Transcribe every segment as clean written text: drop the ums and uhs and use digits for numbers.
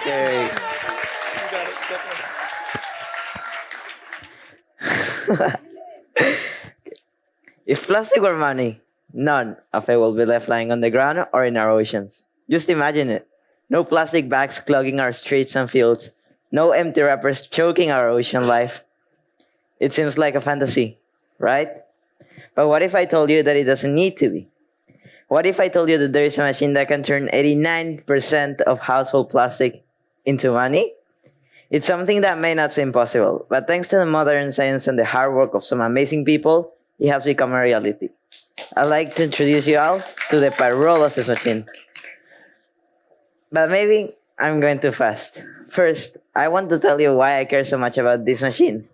Okay. If plastic were money, none of it will be left lying on the ground or in our oceans. Just imagine it. No plastic bags clogging our streets and fields. No empty wrappers choking our ocean life. It seems like a fantasy, right? But what if I told you that it doesn't need to be? What if I told you that there is a machine that can turn 89% of household plastic into money? It's something that may not seem possible, but thanks to the modern science and the hard work of some amazing people, it has become a reality. I'd like to introduce you all to the pyrolysis machine. But maybe I'm going too fast. First, I want to tell you why I care so much about this machine.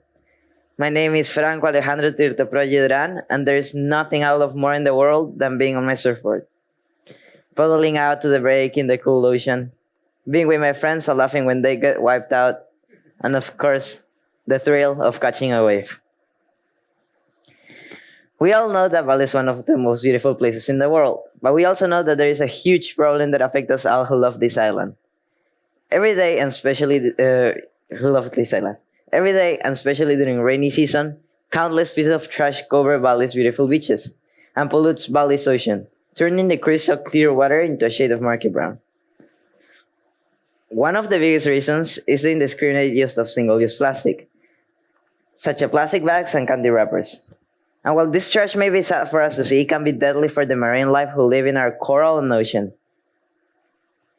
My name is Franco Alejandro Tirto Proje Duran, and there's nothing I love more in the world than being on my surfboard. Paddling out to the break in the cool ocean, being with my friends and laughing when they get wiped out, and of course, the thrill of catching a wave. We all know that Bali is one of the most beautiful places in the world, but we also know that there is a huge problem that affects us all who love this island. Every day, and especially who love this island. Every day, and especially during rainy season, countless pieces of trash cover Bali's beautiful beaches and pollutes Bali's ocean, turning the crystal clear water into a shade of murky brown. One of the biggest reasons is the indiscriminate use of single-use plastic, such as plastic bags and candy wrappers. And while this trash may be sad for us to see, it can be deadly for the marine life who live in our coral and ocean,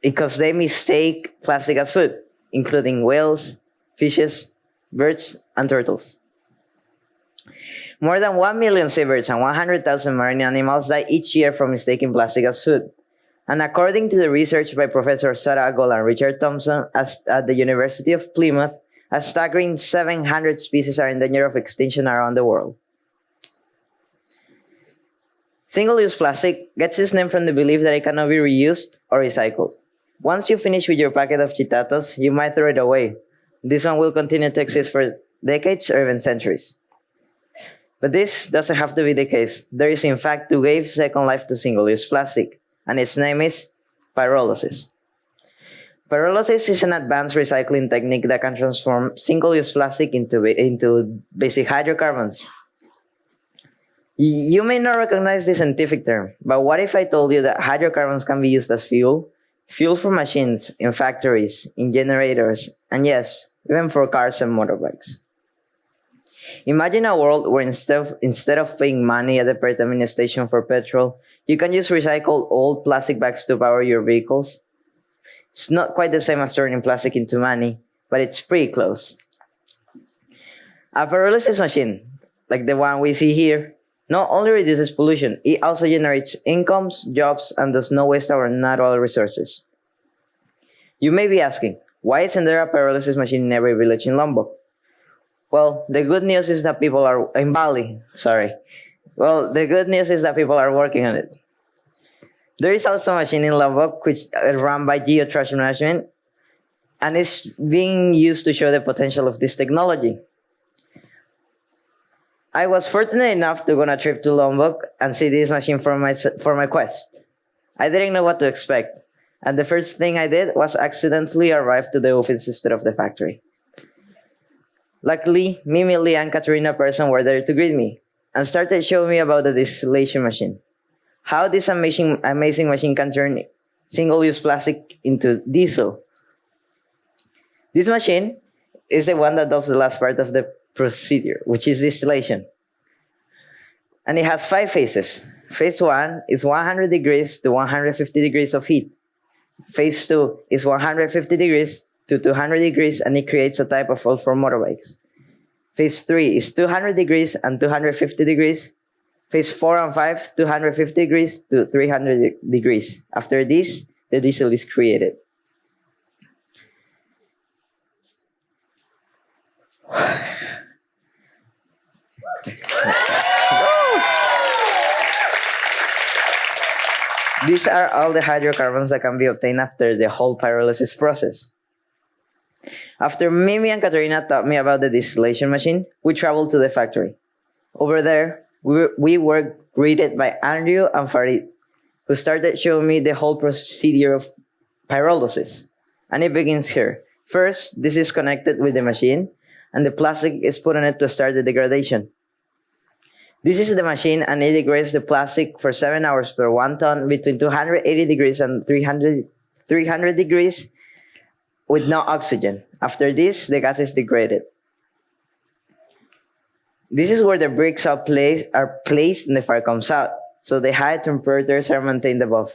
because they mistake plastic as food, including whales, fishes, birds, and turtles. More than 1 million seabirds and 100,000 marine animals die each year from mistaking plastic as food. And according to the research by Professor Sarah Gold and Richard Thompson at the University of Plymouth, a staggering 700 species are in danger of extinction around the world. Single-use plastic gets its name from the belief that it cannot be reused or recycled. Once you finish with your packet of chitatos, you might throw it away. This one will continue to exist for decades or even centuries. But this doesn't have to be the case. There is in fact to give second life to single-use plastic, and its name is pyrolysis. Pyrolysis is an advanced recycling technique that can transform single-use plastic into basic hydrocarbons. You may not recognize this scientific term, but what if I told you that hydrocarbons can be used as fuel? Fuel for machines, in factories, in generators, and yes, even for cars and motorbikes. Imagine a world where instead of paying money at the per station for petrol, you can use recycled old plastic bags to power your vehicles. It's not quite the same as turning plastic into money, but it's pretty close. A pyrolysis machine, like the one we see here, not only reduces pollution, it also generates incomes, jobs, and does not waste our natural resources. You may be asking, why isn't there a pyrolysis machine in every village in Lombok? Well, the good news is that people are in Bali. Well, the good news is that people are working on it. There is also a machine in Lombok which is run by Geotrash Management, and it's being used to show the potential of this technology. I was fortunate enough to go on a trip to Lombok and see this machine for my quest. I didn't know what to expect, and the first thing I did was accidentally arrive to the office instead of the factory. Luckily, Mimi, Lee, and Katrina person were there to greet me and started showing me about the distillation machine. How this amazing machine can turn single-use plastic into diesel. This machine is the one that does the last part of the procedure, which is distillation. And it has 5 phases. Phase 1 is 100 degrees to 150 degrees of heat. Phase 2 is 150 degrees to 200 degrees, and it creates a type of oil for motorbikes. Phase 3 is 200 degrees and 250 degrees. Phase 4 and 5, 250 degrees to 300 degrees. After this, the diesel is created. These are all the hydrocarbons that can be obtained after the whole pyrolysis process. After Mimi and Katerina taught me about the distillation machine, we traveled to the factory. Over there, we were greeted by Andrew and Farid, who started showing me the whole procedure of pyrolysis. And it begins here. First, this is connected with the machine, and the plastic is put on it to start the degradation. This is the machine, and it degrades the plastic for 7 hours per 1 ton between 280 degrees and 300 degrees with no oxygen. After this, the gas is degraded. This is where the bricks are placed and the fire comes out, so the high temperatures are maintained above.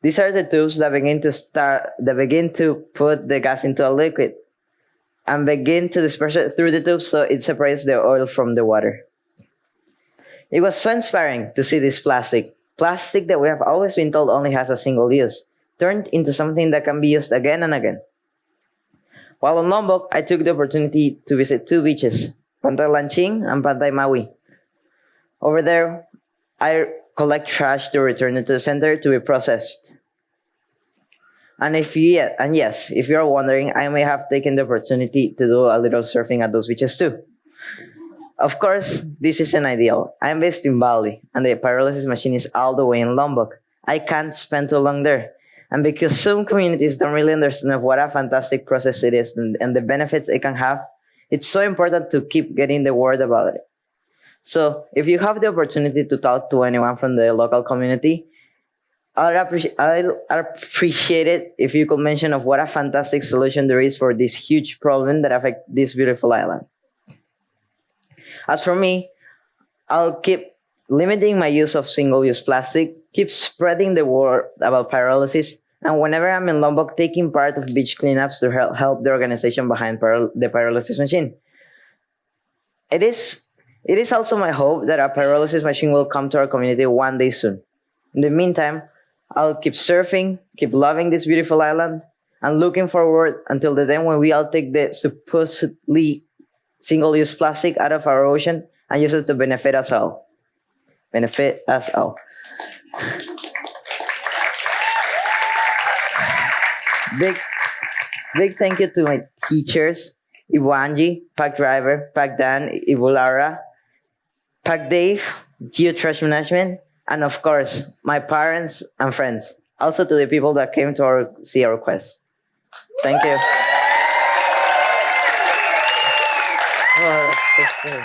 These are the tubes that begin to put the gas into a liquid and begin to disperse it through the tubes so it separates the oil from the water. It was so inspiring to see this plastic that we have always been told only has a single use, turned into something that can be used again and again. While on Lombok, I took the opportunity to visit two beaches, Pantai Lancing and Pantai Maui. Over there, I collect trash to return it to the center to be processed. And yes, if you're wondering, I may have taken the opportunity to do a little surfing at those beaches too. Of course, this isn't ideal. I'm based in Bali, and the pyrolysis machine is all the way in Lombok. I can't spend too long there. And because some communities don't really understand what a fantastic process it is and the benefits it can have, it's so important to keep getting the word about it. So if you have the opportunity to talk to anyone from the local community, I'll appreciate it if you could mention of what a fantastic solution there is for this huge problem that affects this beautiful island. As for me, I'll keep limiting my use of single-use plastic, keep spreading the word about pyrolysis, and whenever I'm in Lombok, taking part of beach cleanups to help the organization behind the pyrolysis machine. It is also my hope that a pyrolysis machine will come to our community one day soon. In the meantime, I'll keep surfing, keep loving this beautiful island, and looking forward until the day when we all take the supposedly single-use plastic out of our ocean and use it to benefit us all. Benefit us all. Big, big thank you to my teachers, Ibu Angie, Pack Driver, Pack Dan, Ibu Lara, Pack Dave, Geo Trash Management, and of course, my parents and friends. Also to the people that came to see our quest. Thank you. Oh, that's so cool.